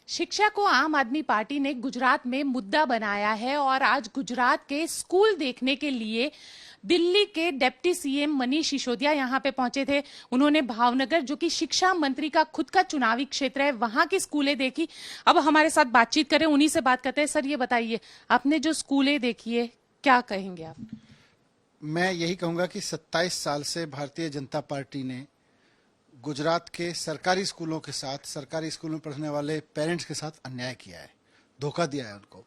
शिक्षा को आम आदमी पार्टी ने गुजरात में मुद्दा बनाया है और आज गुजरात के स्कूल देखने के लिए दिल्ली के डिप्टी सीएम मनीष सिसोदिया यहां पे पहुंचे थे। उन्होंने भावनगर, जो कि शिक्षा मंत्री का खुद का चुनावी क्षेत्र है, वहां की स्कूलें देखी। अब हमारे साथ बातचीत करें, उन्हीं से बात करते हैं। सर, ये बताइए, आपने जो स्कूलें देखी है, क्या कहेंगे आप? मैं यही कहूंगा कि 27 साल से भारतीय जनता पार्टी ने गुजरात के सरकारी स्कूलों के साथ, सरकारी स्कूलों में पढ़ने वाले पेरेंट्स के साथ अन्याय किया है, धोखा दिया है उनको।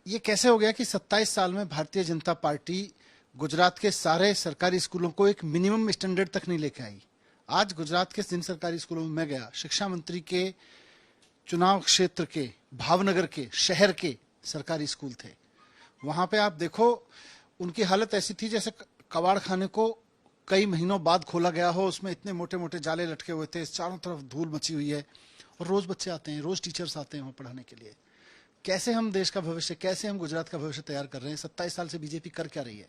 ये कैसे हो गया कि 27 साल में भारतीय जनता पार्टी गुजरात के सारे सरकारी स्कूलों को एक मिनिमम स्टैंडर्ड तक नहीं लेके आई। आज गुजरात के जिन सरकारी स्कूलों में मैं गया, शिक्षा मंत्री के चुनाव क्षेत्र के, भावनगर के, शहर के सरकारी स्कूल थे। वहां पे आप देखो, उनकी हालत ऐसी थी जैसे कबाड़ खाने को कई महीनों बाद खोला गया हो। उसमें इतने मोटे मोटे जाले लटके हुए थे, चारों तरफ धूल मची हुई है, और रोज बच्चे आते हैं, रोज टीचर्स आते हैं वहां पढ़ाने के लिए। कैसे हम देश का भविष्य, कैसे हम गुजरात का भविष्य तैयार कर रहे हैं? 27 साल से बीजेपी कर क्या रही है?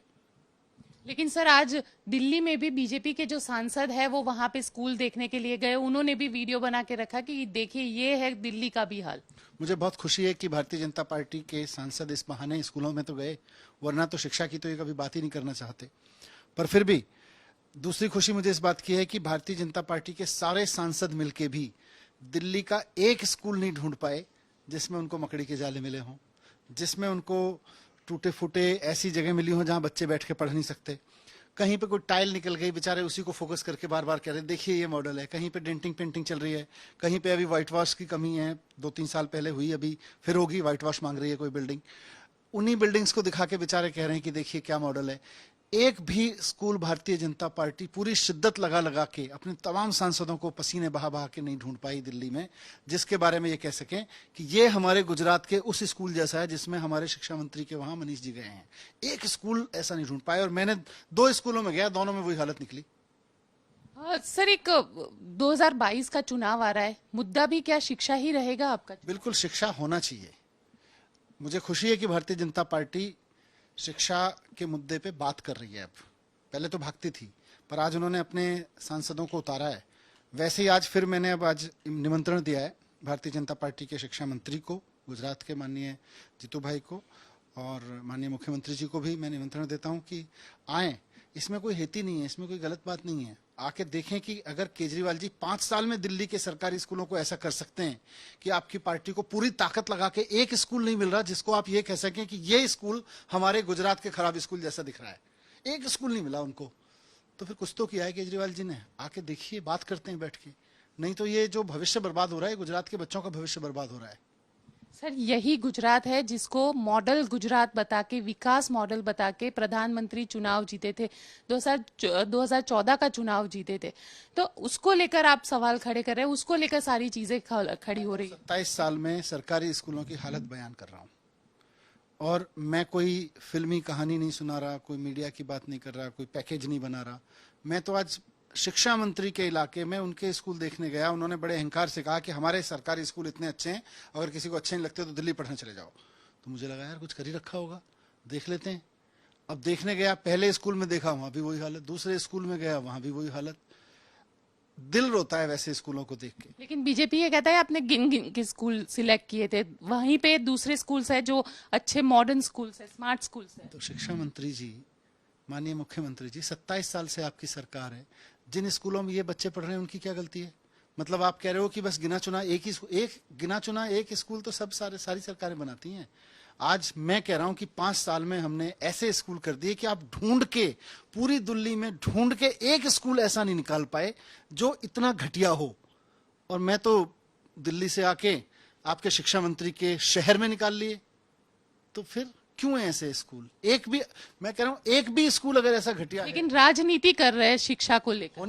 लेकिन सर, आज दिल्ली में भी बीजेपी के जो सांसद है वो वहां पे स्कूल देखने के लिए गए। उन्होंने भी वीडियो बना के रखा कि देखिए, ये है दिल्ली का भी हाल। मुझे बहुत खुशी है कि भारतीय जनता पार्टी के सांसद इस बहाने स्कूलों में तो गए, वरना तो शिक्षा की तो ये कभी बात ही नहीं करना चाहते। पर फिर भी दूसरी खुशी मुझे इस बात की है कि भारतीय जनता पार्टी के सारे सांसद मिलके भी दिल्ली का एक स्कूल नहीं ढूंढ पाए जिसमें उनको मकड़ी के जाले मिले हों, जिसमें उनको टूटे फूटे ऐसी जगह मिली हो जहां बच्चे बैठ के पढ़ नहीं सकते। कहीं पे कोई टाइल निकल गई, बेचारे उसी को फोकस करके बार बार कह रहे हैं देखिए ये मॉडल है। कहीं पे डेंटिंग पेंटिंग चल रही है, कहीं पे अभी व्हाइट वॉश की कमी है, 2-3 साल पहले हुई, अभी फिर होगी, व्हाइट वॉश मांग रही है कोई बिल्डिंग। उन्हीं बिल्डिंग्स को दिखा के बेचारे कह रहे हैं कि देखिए क्या मॉडल है। एक भी स्कूल भारतीय जनता पार्टी पूरी शिद्दत लगा लगा के अपने तमाम सांसदों को पसीने बहा बहा के नहीं ढूंढ पाई दिल्ली में, जिसके बारे में ये कह सकें कि ये हमारे गुजरात के उस स्कूल जैसा है जिसमें हमारे शिक्षा मंत्री के वहां मनीष जी गए हैं। एक स्कूल ऐसा नहीं ढूंढ पाए, और मैंने 2 स्कूलों में गया, दोनों में वही हालत निकली। सर, एक 2022 का चुनाव आ रहा है, मुद्दा भी क्या शिक्षा ही रहेगा आपका? बिल्कुल, शिक्षा होना चाहिए। मुझे खुशी है कि भारतीय जनता पार्टी शिक्षा के मुद्दे पे बात कर रही है। अब पहले तो भागती थी, पर आज उन्होंने अपने सांसदों को उतारा है। वैसे ही आज फिर मैंने आज निमंत्रण दिया है भारतीय जनता पार्टी के शिक्षा मंत्री को, गुजरात के माननीय जीतू भाई को, और माननीय मुख्यमंत्री जी को भी मैं निमंत्रण देता हूं कि आए। इसमें कोई हेती नहीं है, इसमें कोई गलत बात नहीं है। आके देखें कि अगर केजरीवाल जी 5 साल में दिल्ली के सरकारी स्कूलों को ऐसा कर सकते हैं कि आपकी पार्टी को पूरी ताकत लगा के एक स्कूल नहीं मिल रहा जिसको आप ये कह सकें कि ये स्कूल हमारे गुजरात के खराब स्कूल जैसा दिख रहा है, एक स्कूल नहीं मिला उनको, तो फिर कुछ तो किया है केजरीवाल जी ने। आके देखिए, बात करते हैं बैठ के। नहीं तो ये जो भविष्य बर्बाद हो रहा है, गुजरात के बच्चों का भविष्य बर्बाद हो रहा है। सर, यही गुजरात है जिसको मॉडल गुजरात बता के, विकास मॉडल बता के प्रधानमंत्री चुनाव जीते थे, 2014 का चुनाव जीते थे। तो उसको लेकर आप सवाल खड़े कर रहे हैं, उसको लेकर सारी चीजें खड़ी हो रही है। 27 साल में सरकारी स्कूलों की हालत बयान कर रहा हूं, और मैं कोई फिल्मी कहानी नहीं सुना रहा, कोई मीडिया की बात नहीं कर रहा, कोई पैकेज नहीं बना रहा। मैं तो आज शिक्षा मंत्री के इलाके में उनके स्कूल देखने गया। उन्होंने बड़े अहंकार से कहा कि हमारे सरकारी स्कूल इतने अच्छे हैं, अगर किसी को अच्छे नहीं लगते तो दिल्ली पढ़ने चले जाओ। तो मुझे लगा यार कुछ कर ही रखा होगा, देख लेते हैं। अब देखने गया, पहले स्कूल में देखा, वहां भी वही हालत, दूसरे स्कूल में गया, वहां भी वही हालत। दिल रोता है वैसे स्कूलों को देख के। लेकिन बीजेपी ये कहता है आपने गिन गिन के स्कूल सिलेक्ट किए थे, वहीं पे दूसरे स्कूल्स है जो अच्छे मॉडर्न स्कूल्स है, स्मार्ट स्कूल्स है। तो शिक्षा मंत्री जी, माननीय मुख्यमंत्री जी, 27 साल से आपकी सरकार है, जिन स्कूलों में ये बच्चे पढ़ रहे हैं उनकी क्या गलती है? मतलब आप कह रहे हो कि बस गिना चुना एक स्कूल तो सारी सरकारें बनाती हैं। आज मैं कह रहा हूं कि 5 साल में हमने ऐसे स्कूल कर दिए कि आप ढूंढ के, पूरी दिल्ली में ढूंढ के एक स्कूल ऐसा नहीं निकाल पाए जो इतना घटिया हो। और मैं तो दिल्ली से आके आपके शिक्षा मंत्री के शहर में निकाल लिए। तो फिर क्यों है ऐसे स्कूल? एक भी, मैं कह रहा हूं, एक भी स्कूल अगर ऐसा घटिया है। लेकिन राजनीति कर रहे हैं शिक्षा को लेकर।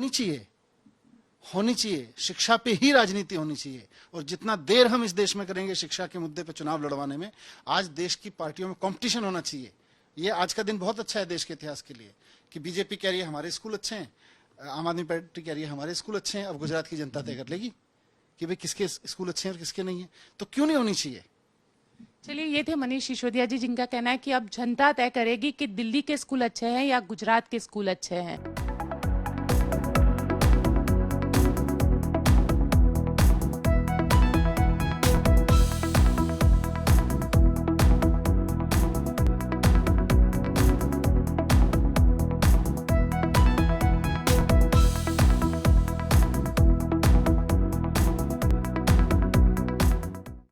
होनी चाहिए, शिक्षा पे ही राजनीति होनी चाहिए। और जितना देर हम इस देश में करेंगे शिक्षा के मुद्दे पे चुनाव लड़वाने में, आज देश की पार्टियों में कंपटीशन होना चाहिए। ये आज का दिन बहुत अच्छा है देश के इतिहास के लिए कि बीजेपी कह रही है हमारे स्कूल अच्छे हैं, आम आदमी पार्टी कह रही है हमारे स्कूल अच्छे हैं। अब गुजरात की जनता तय कर लेगी कि भाई किसके स्कूल अच्छे हैं और किसके नहीं है। तो क्यों नहीं होनी चाहिए? चलिए, ये थे मनीष सिसोदिया जी, जिनका कहना है कि अब जनता तय करेगी कि दिल्ली के स्कूल अच्छे हैं या गुजरात के स्कूल अच्छे हैं।